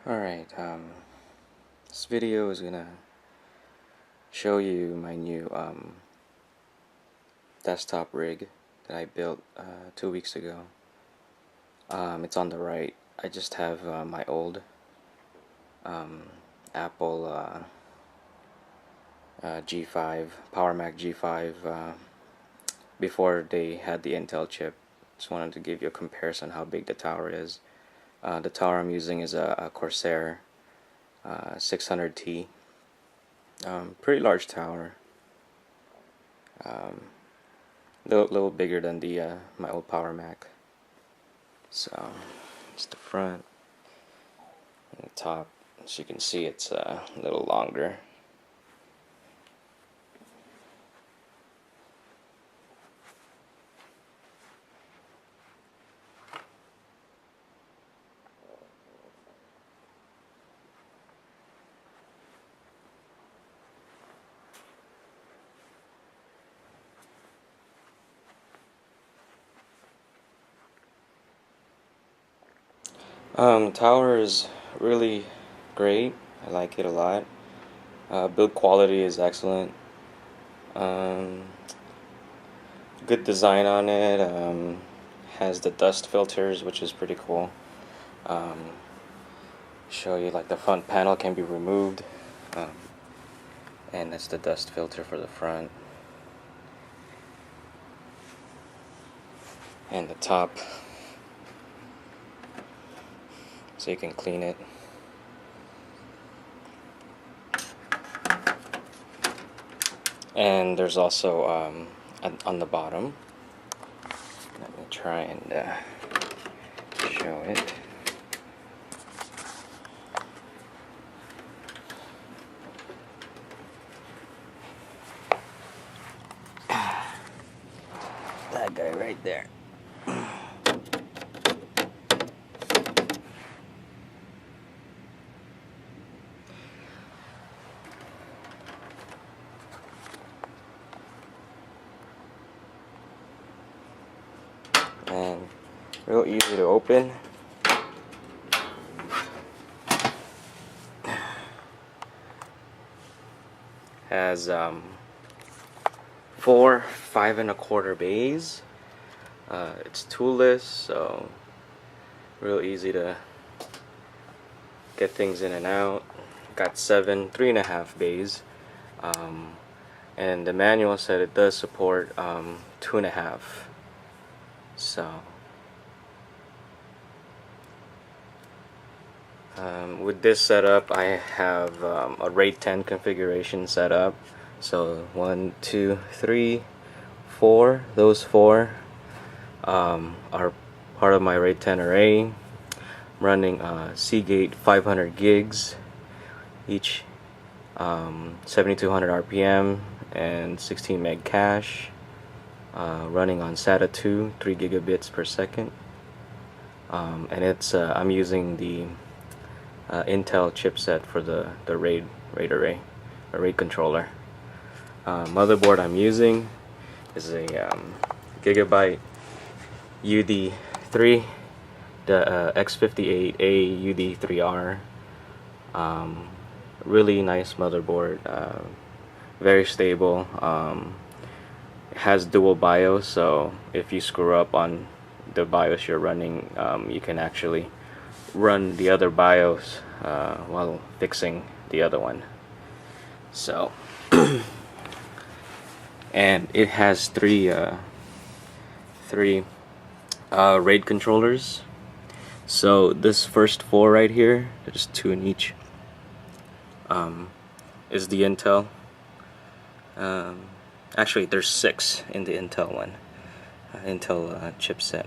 Alright, this video is gonna show you my new desktop rig that I built 2 weeks ago. It's on the right. I just have my old Apple G5, Power Mac G5 before they had the Intel chip. Just wanted to give you a comparison how big the tower is. The tower I'm using is a Corsair 600T. Pretty large tower. Little bigger than the my old Power Mac. So it's the front and the top. As you can see, it's a little longer. The tower is really great. I like it a lot. Build quality is excellent. Good design on it. Has the dust filters, which is pretty cool. Show you like the front panel can be removed, and that's the dust filter for the front. And the top, so you can clean it. And there's also on the bottom, let me try and show it. That guy right there. And real easy to open. Has 4 5¼ bays. It's toolless, so real easy to get things in and out. Got 7 3½ bays, and the manual said it does support 2½. So with this setup, I have a RAID 10 configuration set up. So 1, 2, 3, 4. Those 4 are part of my RAID 10 array. I'm running Seagate 500 gigs each, 7200 RPM and 16 meg cache. Running on SATA 2, 3 gigabits per second, and it's I'm using the Intel chipset for the RAID array, a RAID controller. Motherboard I'm using is a Gigabyte UD3, the X58A-UD3R. Really nice motherboard, very stable. It has dual BIOS, so if you screw up on the BIOS you're running, you can actually run the other BIOS while fixing the other one. So and it has three RAID controllers. So this first 4 right here, there's 2 in each, is the Intel. Actually, there's 6 in the Intel one, Intel chipset.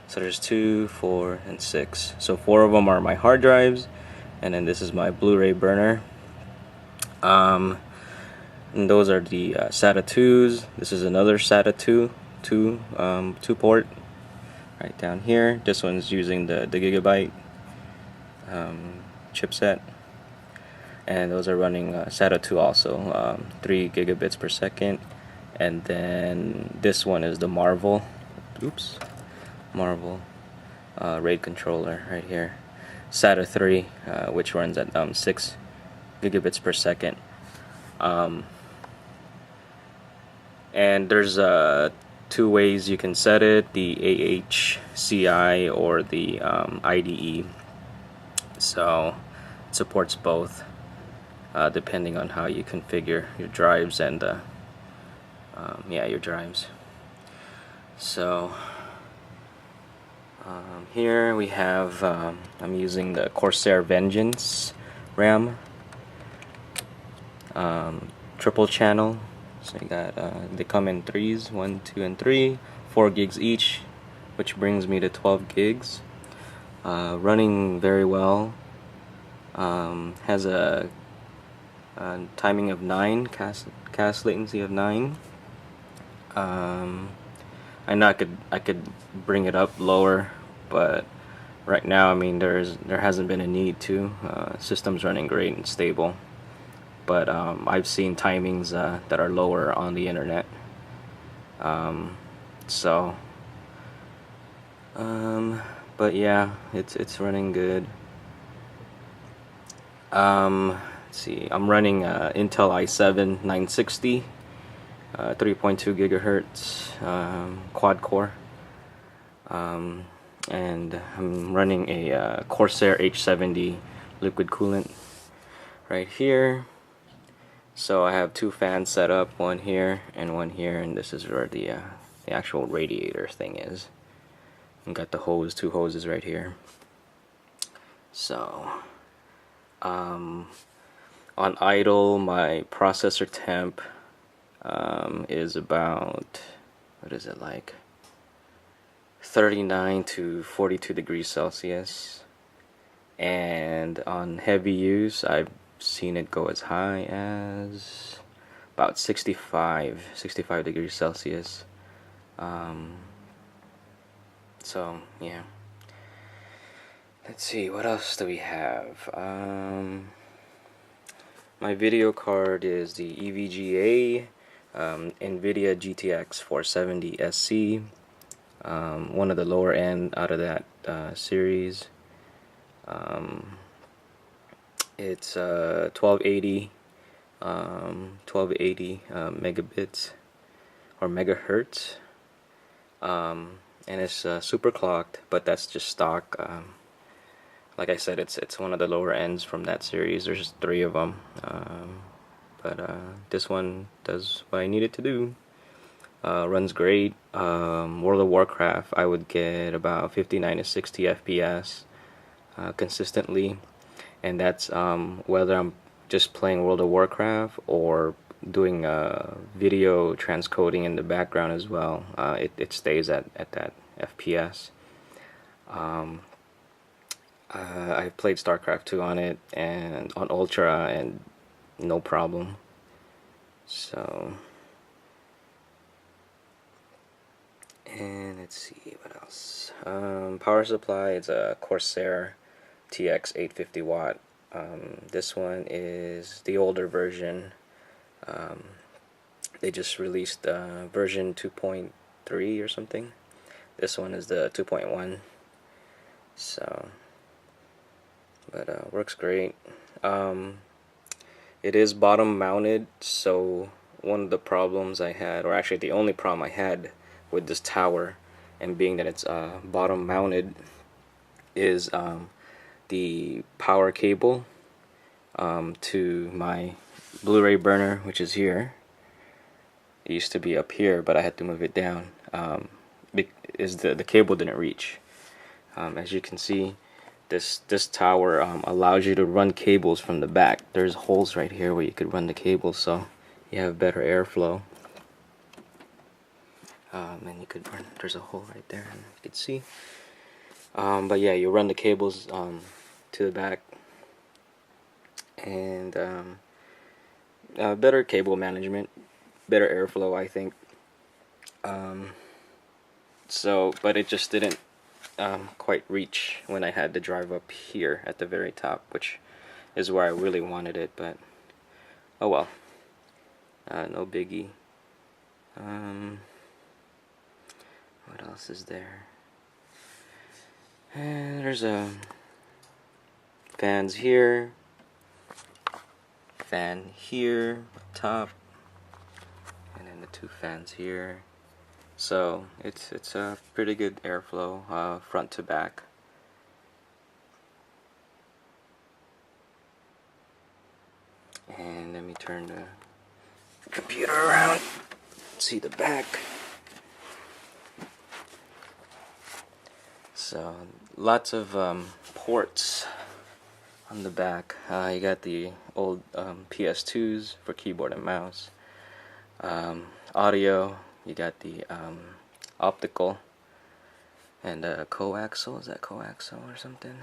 So there's 2, 4, and 6. So 4 of them are my hard drives, and then this is my Bluray burner. And those are the SATA 2s. This is another SATA 2 port right down here. This one's using the Gigabyte chipset. And those are running SATA 2 also, 3 gigabits per second. And then this one is the Marvel RAID controller right here. SATA 3, which runs at 6 gigabits per second. And there's two ways you can set it: the AHCI or the IDE. So it supports both, depending on how you configure your drives and yeah, your drives. So here we have I'm using the Corsair Vengeance RAM, triple channel. So you got they come in threes, 1, 2, and 3, 4 gigs each, which brings me to 12 gigs. Running very well. Has a timing of 9, cast latency of 9. I know I could bring it up lower, but right now, I mean, there hasn't been a need to. System's running great and stable, but I've seen timings that are lower on the internet. But yeah, it's running good. Let's see, I'm running Intel i7 960, 3.2 gigahertz, quad core, and I'm running a Corsair H70 liquid coolant right here. So I have two fans set up, one here and one here, and this is where the actual radiator thing is. And got the hose, two hoses right here. So on idle, my processor temp is about, what is it, like 39 to 42 degrees Celsius, and on heavy use I've seen it go as high as about 65 degrees Celsius. So yeah, let's see, what else do we have? My video card is the EVGA nVidia GTX 470 SC, one of the lower end out of that series. It's 1280 megabits or megahertz, and it's super clocked, but that's just stock. Like I said, it's one of the lower ends from that series. There's 3 of them, but this one does what I need it to do. Runs great. World of Warcraft, I would get about 59 to 60 FPS consistently, and that's whether I'm just playing World of Warcraft or doing video transcoding in the background as well. It stays at that FPS. I played StarCraft 2 on it and on Ultra, and no problem. So, and let's see what else. Power supply, it's a Corsair TX 850 watt. This one is the older version. They just released version 2.3 or something. This one is the 2.1. So, but works great. It is bottom mounted, so one of the problems I had, or actually the only problem I had with this tower, and being that it's bottom mounted, is the power cable to my Blu-ray burner, which is here. It used to be up here, but I had to move it down. The cable didn't reach. As you can see, this tower allows you to run cables from the back. There's holes right here where you could run the cables, so you have better airflow. And you could run, there's a hole right there, and you can see. But yeah, you run the cables to the back, and better cable management, better airflow, I think. But it just didn't quite reach when I had to drive up here at the very top, which is where I really wanted it, but oh well. No biggie. What else is there? There's a fans here, fan here up top, and then the two fans here. So it's a pretty good airflow front to back. And let me turn the computer around, see the back. So lots of ports on the back. You got the old PS2s for keyboard and mouse. Audio, you got the optical and coaxial. Is that coaxial or something?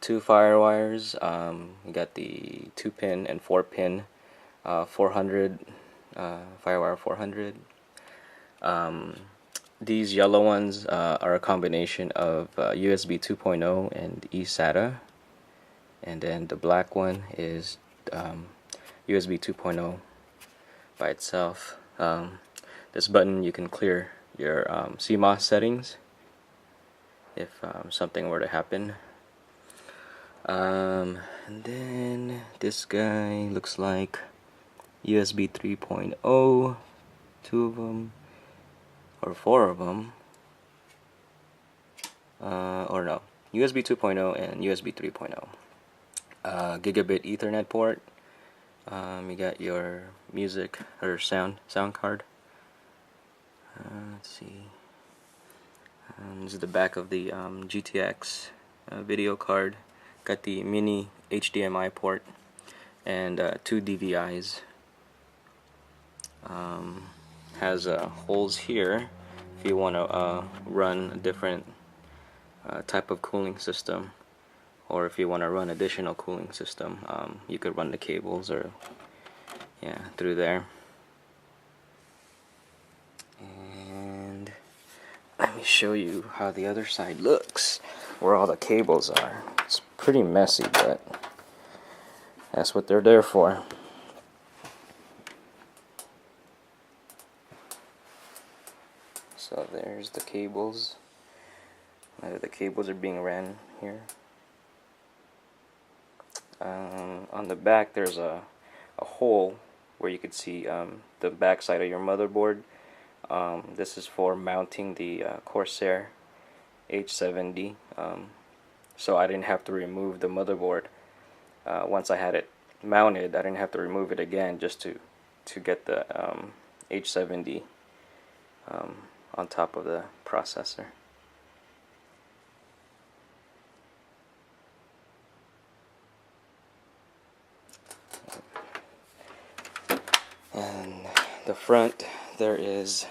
Two fire wires. You got the 2-pin and 4-pin 400 Firewire 400. These yellow ones are a combination of USB 2.0 and eSATA, and then the black one is USB 2.0 by itself. This button, you can clear your CMOS settings if something were to happen. And then this guy looks like USB 3.0, 2 of them, or 4 of them, or no, USB 2.0 and USB 3.0. Gigabit Ethernet port. You got your music or sound card. Let's see. This is the back of the GTX video card. Got the mini HDMI port and 2 DVIs. Has holes here if you want to run a different type of cooling system, or if you want to run additional cooling system, you could run the cables or through there. And let me show you how the other side looks, where all the cables are. It's pretty messy, but that's what they're there for. So there's the cables. The cables are being ran here. On the back there's a hole where you could see the back side of your motherboard. This is for mounting the Corsair H70. So I didn't have to remove the motherboard. Once I had it mounted, I didn't have to remove it again just to get the H70 on top of the processor. And the front, there is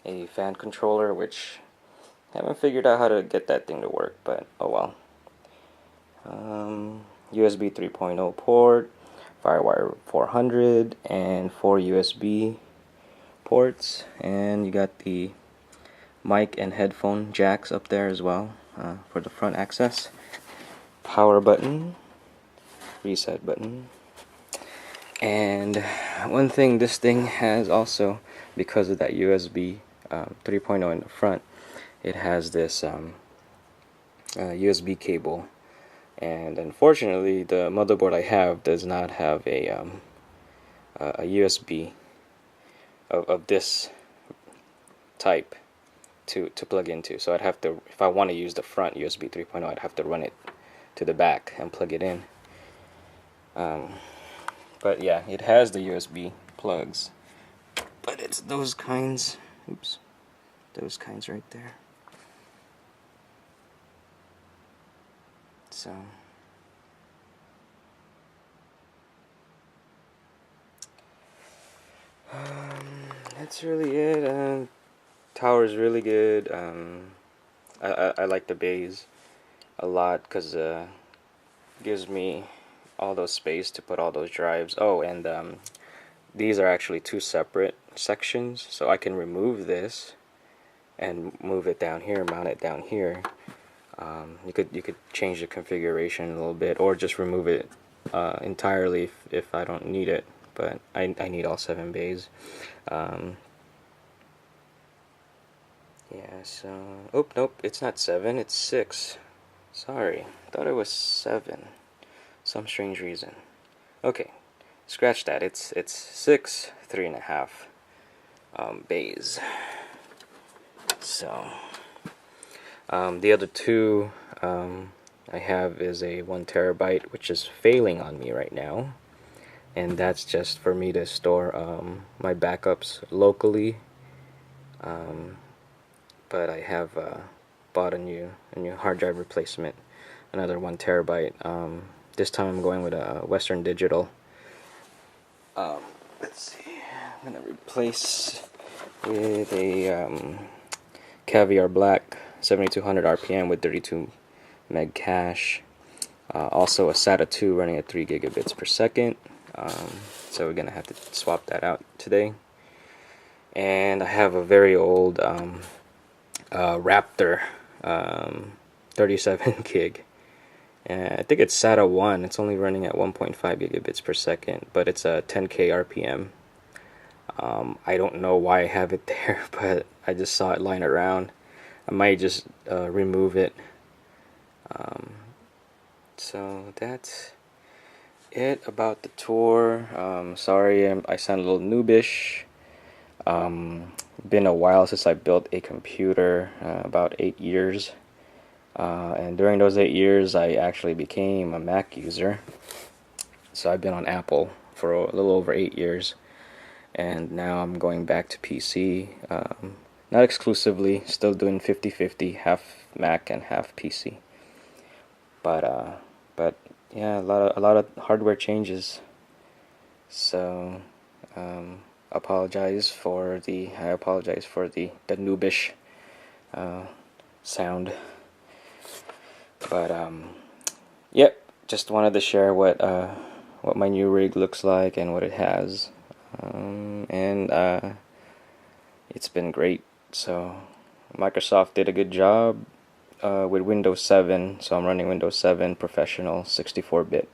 a fan controller, which I haven't figured out how to get that thing to work, but oh well. USB 3.0 port, Firewire 400, and 4 USB ports, and you got the mic and headphone jacks up there as well for the front access. Power button, reset button. And one thing this thing has also, because of that USB 3.0 in the front, it has this USB cable, and unfortunately the motherboard I have does not have a USB of this type to plug into. So I'd have to, if I want to use the front USB 3.0, I'd have to run it to the back and plug it in. But yeah, it has the USB plugs, but it's those kinds. Oops, those kinds right there. So that's really it. Tower's really good. I like the bays a lot because it gives me all those space to put all those drives. Oh, and these are actually 2 separate sections, so I can remove this and move it down here, mount it down here. You could change the configuration a little bit, or just remove it entirely if I don't need it. But I need all 7 bays. Yeah. So oh nope, it's not 7, it's 6. Sorry, I thought it was 7. Some strange reason. Okay, scratch that. It's 6 3.5 bays. So the other two I have is a 1 terabyte, which is failing on me right now, and that's just for me to store my backups locally. But I have bought a new hard drive replacement, another 1 terabyte. This time I'm going with a Western Digital. Let's see, I'm gonna replace with a Caviar Black 7200 RPM with 32 meg cache. Also a SATA 2 running at 3 gigabits per second. So we're gonna have to swap that out today. And I have a very old Raptor 37 gig. And I think it's SATA 1. It's only running at 1.5 gigabits per second, but it's a 10K RPM. I don't know why I have it there, but I just saw it lying around. I might just remove it. So that's it about the tour. Sorry, I sound a little noobish. Been a while since I built a computer, about 8 years. And during those 8 years, I actually became a Mac user. So I've been on Apple for a little over 8 years. And now I'm going back to PC. Not exclusively, still doing 50-50, half Mac and half PC. But yeah, a lot of hardware changes. So I apologize for the noobish sound. But yep, just wanted to share what my new rig looks like and what it has. And it's been great. So Microsoft did a good job with Windows 7. So I'm running Windows 7 Professional 64-bit,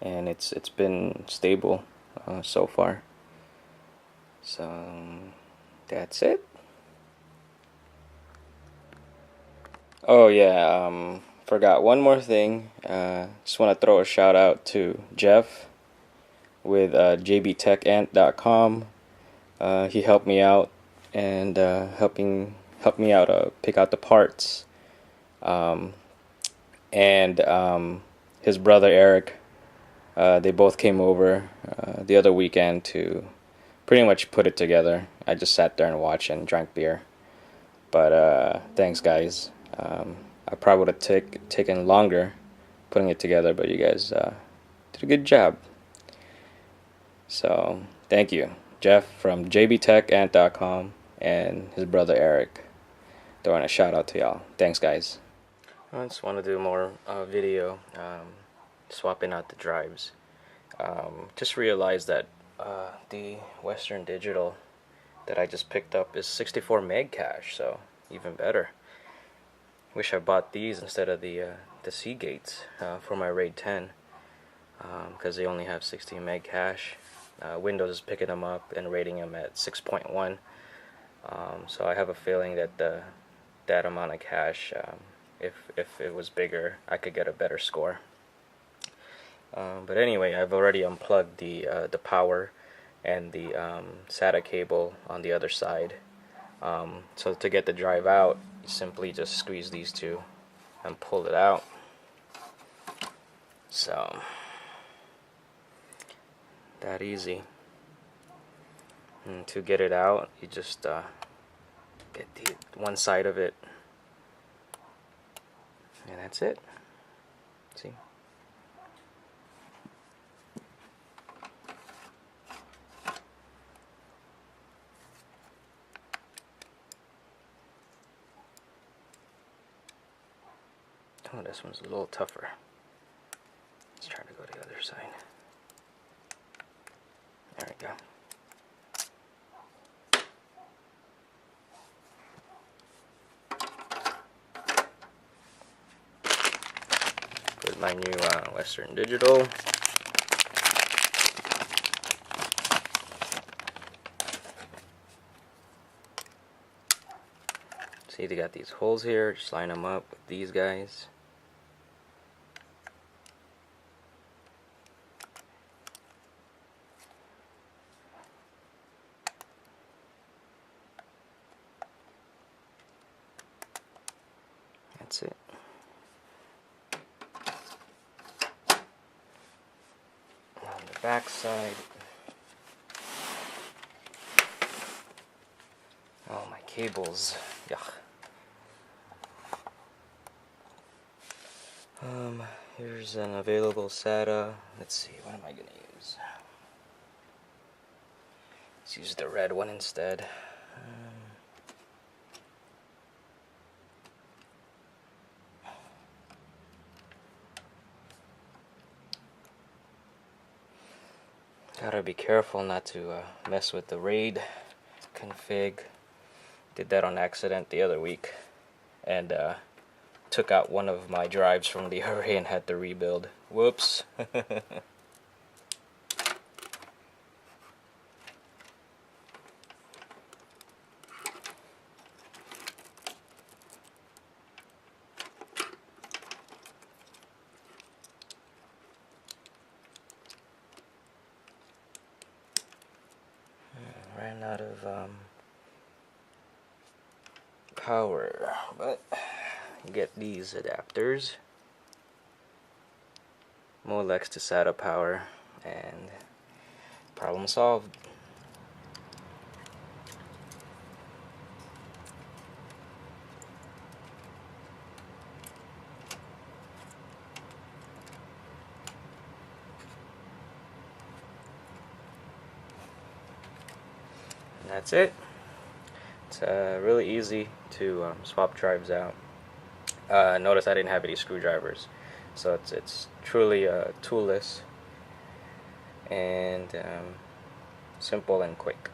and it's been stable so far. So that's it. Oh yeah, forgot one more thing. Just want to throw a shout out to Jeff with jbtechant.com. He helped me out and helped me out pick out the parts. And his brother Eric, they both came over the other weekend to pretty much put it together. I just sat there and watched and drank beer. But thanks, guys. I probably would have taken longer putting it together, but you guys did a good job. So thank you, Jeff from jbtechant.com and his brother Eric. Throwing a shout out to y'all. Thanks, guys. I just want to do more video swapping out the drives. Just realized that the Western Digital that I just picked up is 64 meg cache, so even better. Wish I bought these instead of the Seagates for my RAID 10, because they only have 16 meg cache. Windows is picking them up and rating them at 6.1. So I have a feeling that that amount of cache, if it was bigger, I could get a better score. But anyway, I've already unplugged the power and the SATA cable on the other side. So to get the drive out, you simply just squeeze these two and pull it out. So that easy. And to get it out, you just get the one side of it, and that's it. See? Oh, this one's a little tougher. Let's try to go to the other side. There we go. Put my new Western Digital. See, they got these holes here. Just line them up with these guys. That's it. On the back side, oh, my cables, yuck. Here's an available SATA. Let's see, what am I gonna use? Let's use the red one instead. Gotta be careful not to mess with the RAID config. Did that on accident the other week, and took out one of my drives from the array and had to rebuild. Whoops. Ran out of power, but get these adapters. Molex to SATA power, and problem solved. And that's it. It's really easy to swap drives out. Notice I didn't have any screwdrivers, so it's truly toolless and simple and quick.